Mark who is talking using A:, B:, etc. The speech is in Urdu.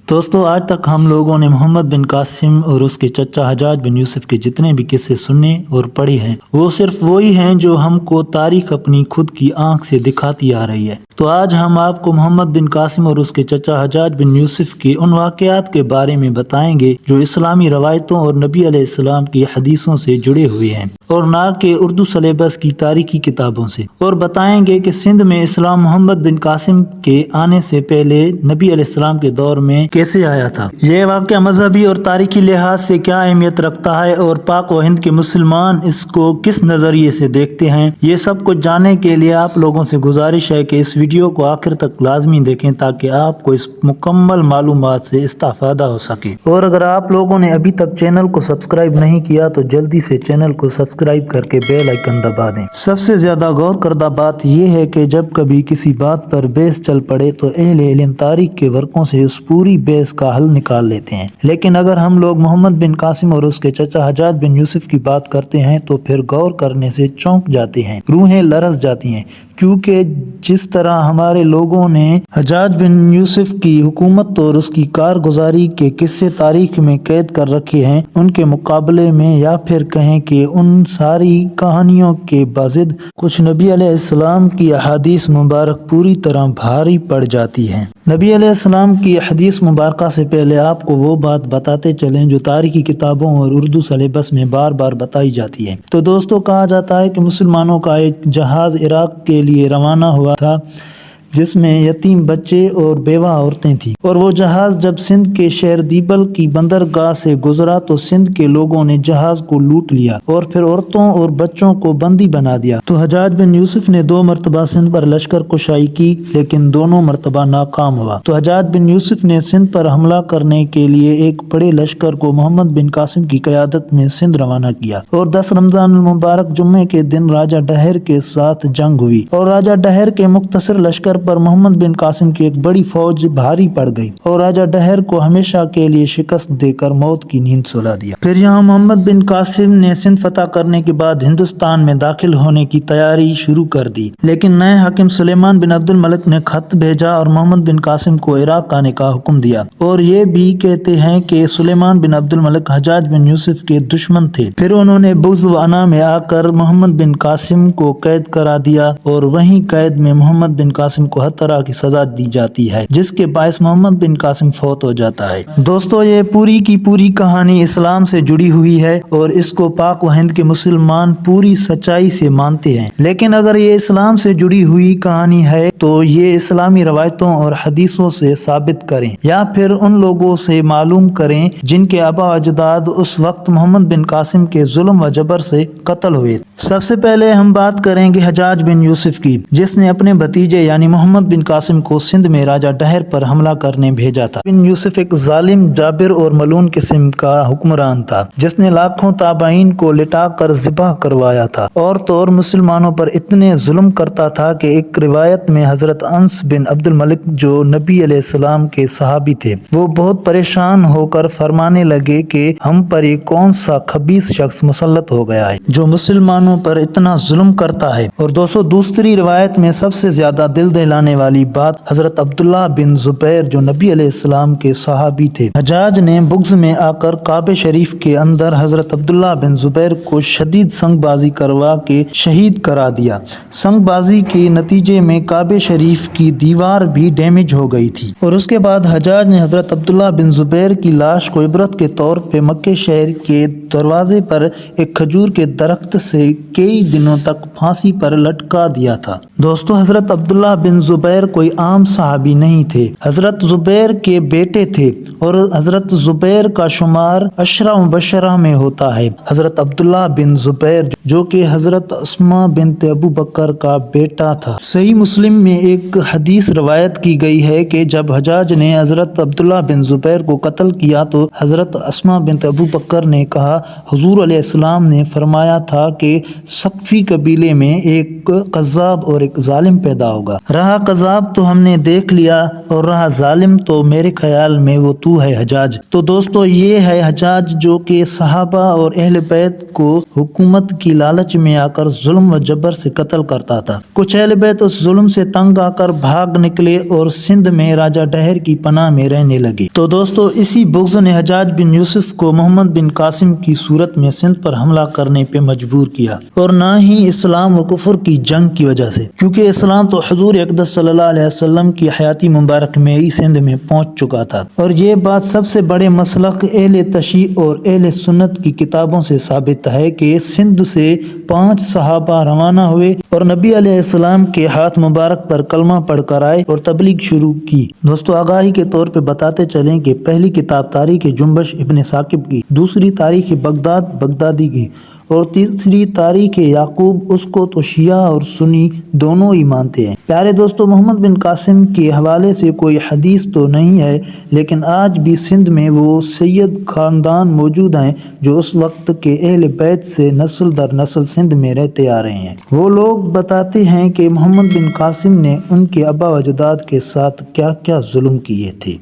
A: دوستو آج تک ہم لوگوں نے محمد بن قاسم اور اس کے چچا حجاج بن یوسف کے جتنے بھی قصے سنے اور پڑھے ہیں وہ صرف وہی ہیں جو ہم کو تاریخ اپنی خود کی آنکھ سے دکھاتی آ رہی ہے۔ تو آج ہم آپ کو محمد بن قاسم اور اس کے چچا حجاج بن یوسف کے ان واقعات کے بارے میں بتائیں گے جو اسلامی روایتوں اور نبی علیہ السلام کی حدیثوں سے جڑے ہوئے ہیں اور نہ کہ اردو سلیبس کی تاریخی کتابوں سے، اور بتائیں گے کہ سندھ میں اسلام محمد بن قاسم کے آنے سے پہلے نبی علیہ السلام کے دور میں کیسے آیا تھا، یہ واقعہ مذہبی اور تاریخی لحاظ سے کیا اہمیت رکھتا ہے اور پاک و ہند کے مسلمان اس کو کس نظریے سے دیکھتے ہیں۔ یہ سب کچھ جاننے کے لیے آپ لوگوں سے گزارش ہے کہ اس ویڈیو کو آخر تک لازمی دیکھیں تاکہ آپ کو اس مکمل معلومات سے استفادہ ہو سکے۔ اور اگر آپ لوگوں نے ابھی تک چینل کو سبسکرائب نہیں کیا تو جلدی سے چینل کو سبسکرائب کر کے بیل آئیکن دبا دیں۔ سب سے زیادہ غور کردہ بات یہ ہے کہ جب کبھی کسی بات پر بحث چل پڑے تو اہل علم تاریخ کے ورقوں سے اس پوری بحث کا حل نکال لیتے ہیں، لیکن اگر ہم لوگ محمد بن قاسم اور اس کے چچا حجاج بن یوسف کی بات کرتے ہیں تو پھر غور کرنے سے چونک جاتے ہیں، روحیں لرز جاتی ہیں، کیونکہ جس طرح ہمارے لوگوں نے حجاج بن یوسف کی حکومت اور اس کی کارگزاری کے قصے تاریخ میں قید کر رکھے ہیں، ان کے مقابلے میں یا پھر کہیں کہ ان ساری کہانیوں کے بازد کچھ نبی علیہ السلام کی احادیث مبارک پوری طرح بھاری پڑ جاتی ہیں۔ نبی علیہ السلام کی حدیث مبارکہ سے پہلے آپ کو وہ بات بتاتے چلیں جو تاریخی کتابوں اور اردو سلیبس میں بار بار بتائی جاتی ہے۔ تو دوستو کہا جاتا ہے کہ مسلمانوں کا ایک جہاز عراق کے لیے روانہ ہوا تھا جس میں یتیم بچے اور بیوہ عورتیں تھیں، اور وہ جہاز جب سندھ کے شہر دیبل کی بندرگاہ سے گزرا تو سندھ کے لوگوں نے جہاز کو لوٹ لیا اور پھر عورتوں اور بچوں کو بندی بنا دیا۔ تو حجاج بن یوسف نے 2 مرتبہ سندھ پر لشکر کشائی کی لیکن دونوں مرتبہ ناکام ہوا۔ تو حجاج بن یوسف نے سندھ پر حملہ کرنے کے لیے ایک بڑے لشکر کو محمد بن قاسم کی قیادت میں سندھ روانہ کیا، اور 10 رمضان المبارک جمعے کے دن راجہ ڈہر کے ساتھ جنگ ہوئی، اور راجہ ڈہر کے مختصر لشکر پر محمد بن قاسم کی ایک بڑی فوج بھاری پڑ گئی اور راجہ ڈہر کو ہمیشہ کے لیے شکست دے کر موت کی نیند سلا دیا۔ پھر یہاں محمد بن قاسم نے سندھ فتح کرنے کے بعد ہندوستان میں داخل ہونے کی تیاری شروع کر دی، لیکن نئے حاکم سلیمان بن عبد الملک نے خط بھیجا اور محمد بن قاسم کو عراق آنے کا حکم دیا، اور یہ بھی کہتے ہیں کہ سلیمان بن عبد الملک حجاج بن یوسف کے دشمن تھے۔ پھر انہوں نے بغض و انا میں آ کر محمد بن قاسم کو قید کرا دیا، اور وہیں قید میں محمد بن قاسم کو ہر طرح کی سزا دی جاتی ہے جس کے باعث محمد بن قاسم فوت ہو جاتا ہے۔ دوستو یہ پوری کی پوری کہانی اسلام سے جڑی ہوئی ہے اور اس کو پاک و ہند کے مسلمان پوری سچائی سے مانتے ہیں، لیکن اگر یہ اسلام سے جڑی ہوئی کہانی ہے تو یہ اسلامی روایتوں اور حدیثوں سے ثابت کریں یا پھر ان لوگوں سے معلوم کریں جن کے آباء و اجداد اس وقت محمد بن قاسم کے ظلم و جبر سے قتل ہوئے۔ سب سے پہلے ہم بات کریں گے حجاج بن یوسف کی، جس نے اپنے بھتیجے یعنی محمد بن قاسم کو سندھ میں راجہ ڈہر پر حملہ کرنے بھیجا تھا۔ بن یوسف ایک ظالم، جابر اور ملعون قسم کا حکمران تھا جس نے لاکھوں تابعین کو لٹا کر ذبح کروایا تھا اور تو اور مسلمانوں پر اتنے ظلم کرتا تھا کہ ایک روایت میں حضرت انس بن عبد الملک جو نبی علیہ السلام کے صحابی تھے، وہ بہت پریشان ہو کر فرمانے لگے کہ ہم پر یہ کون سا خبیث شخص مسلط ہو گیا ہے جو مسلمانوں پر اتنا ظلم کرتا ہے۔ اور دوسری روایت میں سب سے زیادہ دل دہلانے والی بات حضرت عبداللہ بن زبیر جو نبی علیہ السلام کے صحابی تھے، حجاج نے بغض میں آ کر کعبہ شریف کے اندر حضرت عبداللہ بن زبیر کو شدید سنگ بازی کروا کے شہید کرا دیا۔ سنگ بازی کے نتیجے میں کعبہ شریف کی دیوار بھی ڈیمیج ہو گئی تھی، اور اس کے بعد حجاج نے حضرت عبداللہ بن زبیر کی لاش کو عبرت کے طور پہ مکہ شہر کے دروازے پر ایک کھجور کے درخت سے کئی دنوں تک پھانسی پر لٹکا دیا تھا۔ دوستو حضرت عبداللہ بن زبیر کوئی عام صحابی نہیں تھے، حضرت زبیر کے بیٹے تھے، اور حضرت زبیر کا شمار 10 مبشرہ میں ہوتا ہے۔ حضرت عبداللہ بن زبیر جو کہ حضرت اسماء بنت ابو بکر کا بیٹا تھا۔ صحیح مسلم میں ایک حدیث روایت کی گئی ہے کہ جب حجاج نے حضرت عبداللہ بن زبیر کو قتل کیا تو حضرت اسماء بنت ابو بکر نے کہا، حضور علیہ السلام نے فرمایا تھا کہ ثقفی قبیلے میں ایک قذاب اور ایک ایک ظالم پیدا ہوگا۔ رہا قذاب تو ہم نے دیکھ لیا اور رہا ظالم تو میرے خیال میں وہ تو ہے حجاج۔ تو دوستو یہ ہے حجاج جو کہ صحابہ اور اہل بیت کو حکومت کی لالچ میں آ کر ظلم و جبر سے قتل کرتا تھا۔ کچھ اہل بیت اس ظلم سے تنگ آ کر بھاگ نکلے اور سندھ میں راجہ ڈہر کی پناہ میں رہنے لگے۔ تو دوستو اسی بغض نے حجاج بن یوسف کو محمد بن قاسم کی صورت میں سندھ پر حملہ کرنے پہ مجبور کیا، اور نہ ہی اسلام و کفر کی جنگ کی وجہ سے، کیونکہ اسلام تو حضور اقدس صلی اللہ علیہ وسلم کی حیاتی مبارک میں ہی سندھ میں پہنچ چکا تھا۔ اور یہ بات سب سے بڑے مسلک اہل تشیع اور اہل سنت کی کتابوں سے ثابت ہے کہ سندھ سے 5 صحابہ روانہ ہوئے اور نبی علیہ السلام کے ہاتھ مبارک پر کلمہ پڑھ کر آئے اور تبلیغ شروع کی۔ دوستو آگاہی کے طور پہ بتاتے چلیں کہ پہلی کتاب تاریخ جنبش ابن ثاقب کی، دوسری تاریخ بغداد بغدادی کی، اور تیسری تاریخ یعقوب، اس کو تو شیعہ اور سنی دونوں ہی مانتے ہیں۔ پیارے دوستو محمد بن قاسم کے حوالے سے کوئی حدیث تو نہیں ہے، لیکن آج بھی سندھ میں وہ سید خاندان موجود ہیں جو اس وقت کے اہل بیت سے نسل در نسل سندھ میں رہتے آ رہے ہیں۔ وہ لوگ بتاتے ہیں کہ محمد بن قاسم نے ان کے آبا و اجداد کے ساتھ کیا کیا ظلم کیے تھے۔